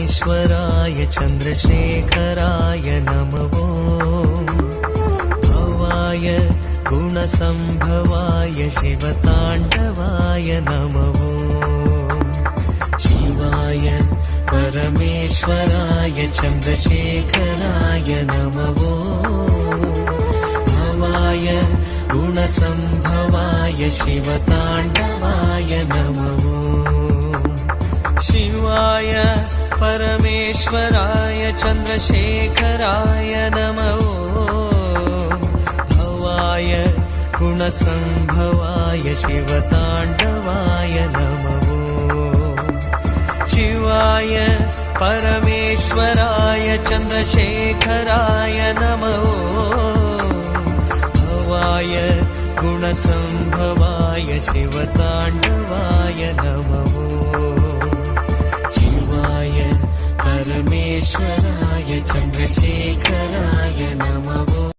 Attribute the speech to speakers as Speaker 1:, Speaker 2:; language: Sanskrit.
Speaker 1: परमेश्वराय चन्द्रशेखराय नमः। भवाय गुणसम्भवाय शिवताण्डवाय नमः। शिवाय परमेश्वराय चन्द्रशेखराय नमः। भवाय गुणसम्भवाय शिवताण्डवाय नमः। शिवाय परमेश्वराय चन्द्रशेखराय नमः। भवाय गुणसम्भवाय शिवताण्डवाय नमः। शिवाय परमेश्वराय चन्द्रशेखराय नमः। भवाय गुणसम्भवाय शिवताण्डवाय नमः। शिवाय परमेश्वराय चन्द्रशेखराय नमः।